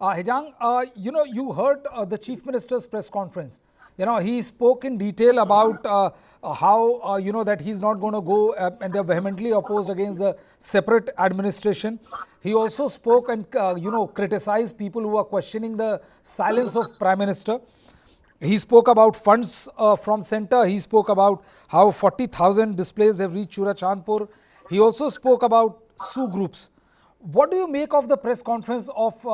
Hejang, you heard the Chief Minister's press conference. He spoke in detail about how, that he's not going to go and they're vehemently opposed against the separate administration. He also spoke and, criticized people who are questioning the silence of Prime Minister. He spoke about funds from center. He spoke about how 40,000 displaced have reached Churachandpur. He also spoke about Sioux groups. What do you make of the press conference of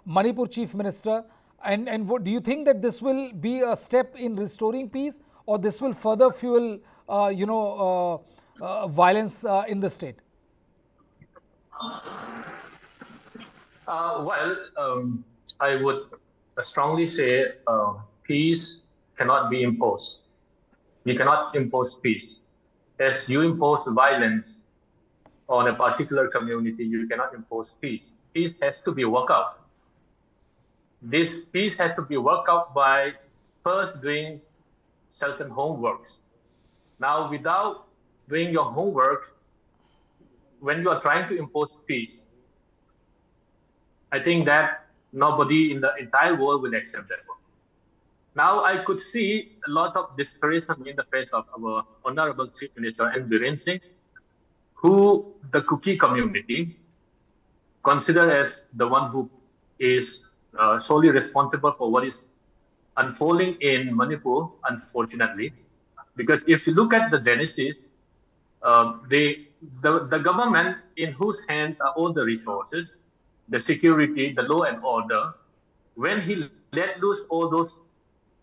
Manipur Chief Minister? And do you think that this will be a step in restoring peace, or this will further fuel, violence in the state? I would strongly say peace cannot be imposed. You cannot impose peace. As you impose violence on a particular community, you cannot impose peace. Peace has to be worked out. This peace has to be worked out by first doing certain homeworks. Now, without doing your homework, when you are trying to impose peace, I think that nobody in the entire world will accept that. Now, I could see a lot of desperation in the face of our Honorable Chief Minister N Biren Singh, who the Kuki community consider as the one who is solely responsible for what is unfolding in Manipur, unfortunately. Because if you look at the genesis, the government in whose hands are all the resources, the security, the law and order, when he let loose all those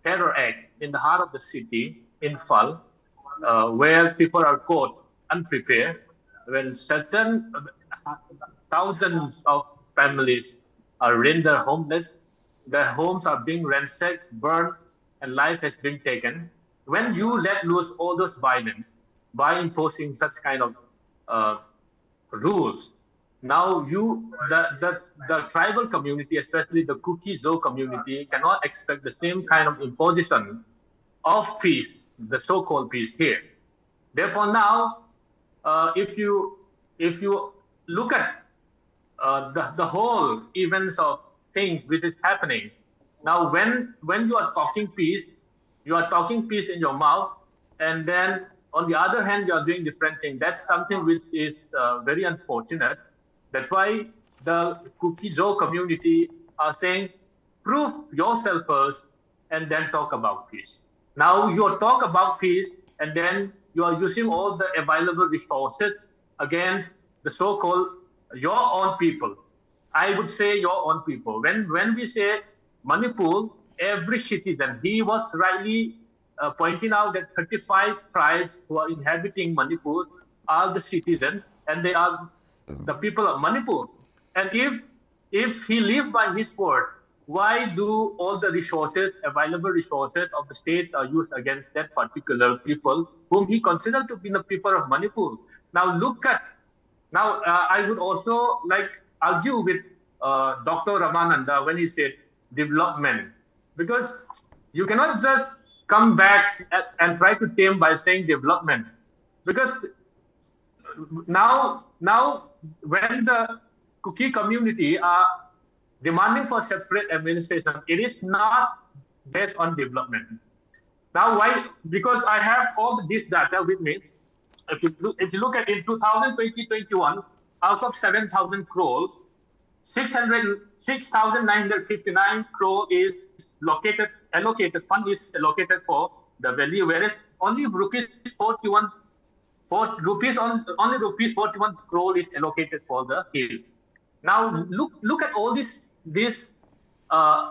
terror acts in the heart of the city, in Phal, where people are caught unprepared, when certain thousands of families are rendered homeless, their homes are being ransacked, burned, and life has been taken. When you let loose all those violence by imposing such kind of rules, now the tribal community, especially the Kuki-Zo community, cannot expect the same kind of imposition of peace, the so-called peace here. Therefore, now, if you look at the whole events of things which is happening now, when you are talking peace, you are talking peace in your mouth, and then on the other hand, you are doing different things. That's something which is very unfortunate. That's why the Kuki-Zo community are saying, prove yourself first and then talk about peace. Now you talk about peace and then you are using all the available resources against the so-called your own people. I would say your own people. When we say Manipur, every citizen, he was rightly pointing out that 35 tribes who are inhabiting Manipur are the citizens, and they are the people of Manipur. And if he lived by his word, why do all the resources, available resources of the states are used against that particular people whom he considered to be the people of Manipur? Now look at, I would also like argue with Dr. Ramananda when he said development, because you cannot just come back and try to tame by saying development, because now when the Kuki community are demanding for separate administration, it is not based on development. Now why? Because I have all this data with me. If you look at in 2020-21, out of 7,000 crores, 6,959 crore is allocated fund is allocated for the valley, whereas only rupees 41 only rupees 41 crore is allocated for the hill. Now look at all these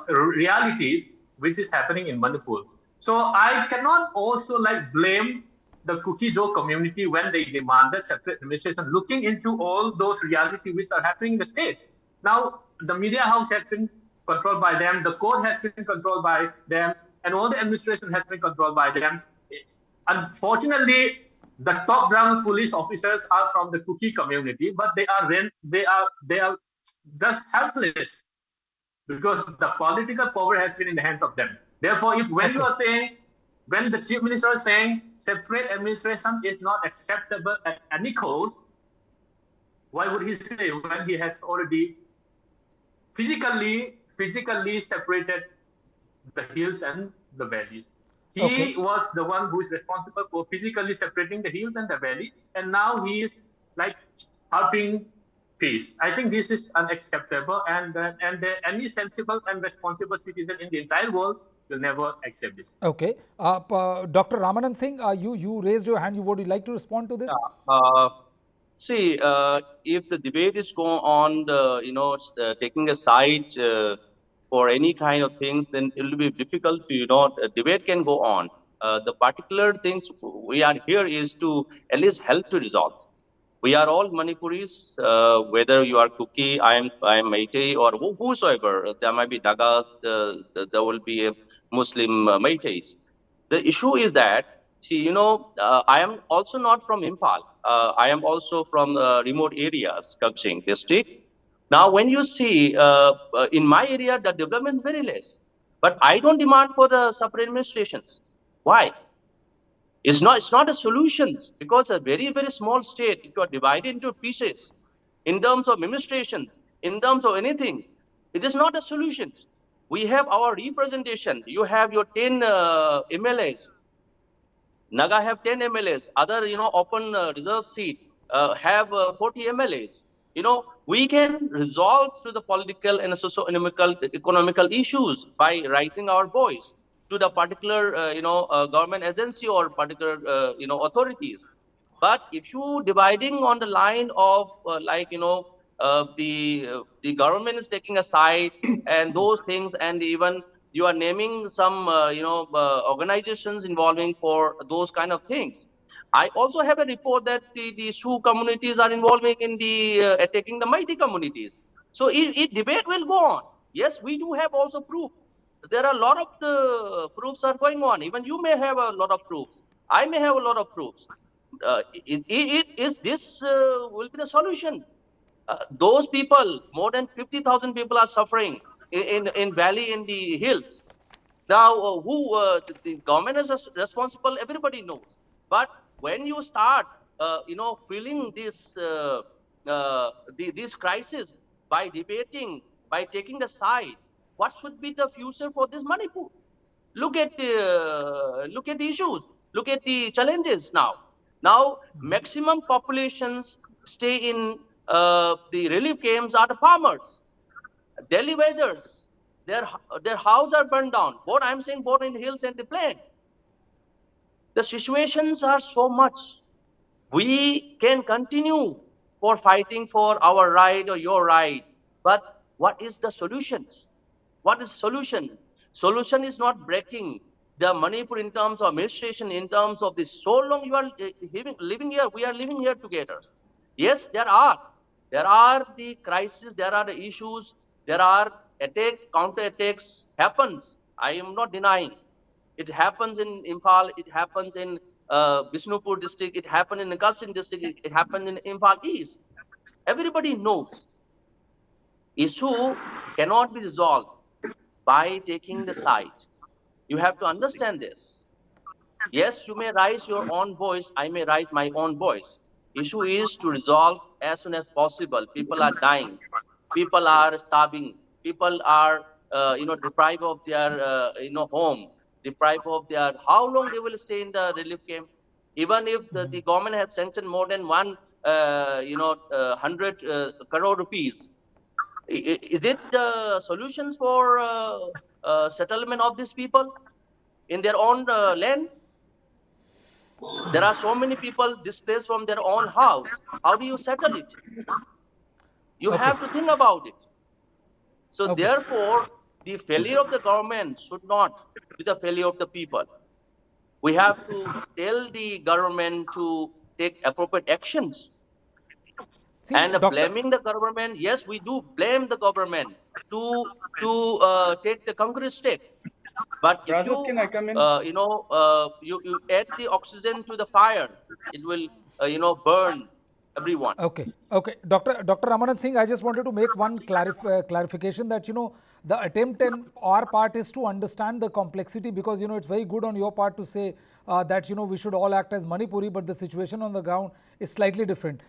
realities which is happening in Manipur. So I cannot also like blame the Kuki-Zo community when they demanded separate administration, looking into all those realities which are happening in the state. Now the media house has been controlled by them, the court has been controlled by them, and all the administration has been controlled by them. Unfortunately, the top ground police officers are from the Kuki community, but they are just helpless because the political power has been in the hands of them. Therefore, when you are saying, when the chief minister is saying separate administration is not acceptable at any cost, why would he say when he has already physically separated the hills and the valleys. Okay. He was the one who is responsible for physically separating the hills and the valley, and now he is like helping peace. I think this is unacceptable, and any sensible and responsible citizen in the entire world will never accept this. Okay. Dr. Ramanand Singh, you raised your hand. Would you like to respond to this? Uh, See, if the debate is going on, taking a side for any kind of things, then it will be difficult to, debate can go on. The particular things we are here is to at least help to resolve. We are all Manipuris, whether you are Kuki, I am Meitei, or whosoever. There might be Nagas, there will be a Muslim Meiteis. The issue is that, see, I am also not from Impal. I am also from remote areas, Kaksing district. Now, when you see in my area, the development is very less. But I don't demand for the separate administrations. Why? It's not a solution, because a very, very small state, if you are divided into pieces, in terms of administrations, in terms of anything, it is not a solution. We have our representation. You have your 10 MLAs. Naga have 10 MLAs. Other, open reserve seat have 40 MLAs. We can resolve through the political and economical issues by raising our voice to the particular, government agency or particular, authorities. But if you dividing on the line of the government is taking a side and those things, and even you are naming some organizations involving for those kind of things. I also have a report that the Sioux communities are involving in the attacking the mighty communities. So it debate will go on. Yes, we do have also proof. There are a lot of the proofs are going on. Even you may have a lot of proofs. I may have a lot of proofs. Is this will be the solution? Those people, more than 50,000 people are suffering in valley, in the hills. Now, who the government is responsible, everybody knows. But when you start, feeling this this crisis by debating, by taking the side, what should be the future for this Manipur? Look at the issues. Look at the challenges now. Now, maximum populations stay in the relief camps are the farmers, daily wagers. Their houses are burned down. Both I'm saying both in the hills and the plain. The situations are so much. We can continue for fighting for our right or your right, but what is the solutions? What is solution? Solution is not breaking the Manipur in terms of administration, in terms of this. So long you are living here, we are living here together. Yes, there are the crises, there are the issues, there are counter attacks happens. I am not denying. It happens in Impal, it happens in Bishnupur district, it happened in Nagasin district, it happened in Impal East. Everybody knows. Issue cannot be resolved by taking the side. You have to understand this. Yes, you may raise your own voice, I may raise my own voice. Issue is to resolve as soon as possible. People are dying, people are starving, people are deprived of their home, deprived of their, how long they will stay in the relief camp. Even if the government has sanctioned more than 100 crore rupees, is it the solutions for settlement of these people in their own land? There are so many people displaced from their own house. How do you settle it? You Okay. have to think about it. So Okay. therefore, the failure of the government should not be the failure of the people. We have to tell the government to take appropriate actions. See, And Doctor. blaming the government, yes, we do blame the government to take the concrete step. But if Rajesh, can I come in? You add the oxygen to the fire, it will burn everyone. Okay, okay. Dr. Ramanand Singh, I just wanted to make one clarification that, the attempt on our part is to understand the complexity, because, it's very good on your part to say that, we should all act as Manipuri, but the situation on the ground is slightly different.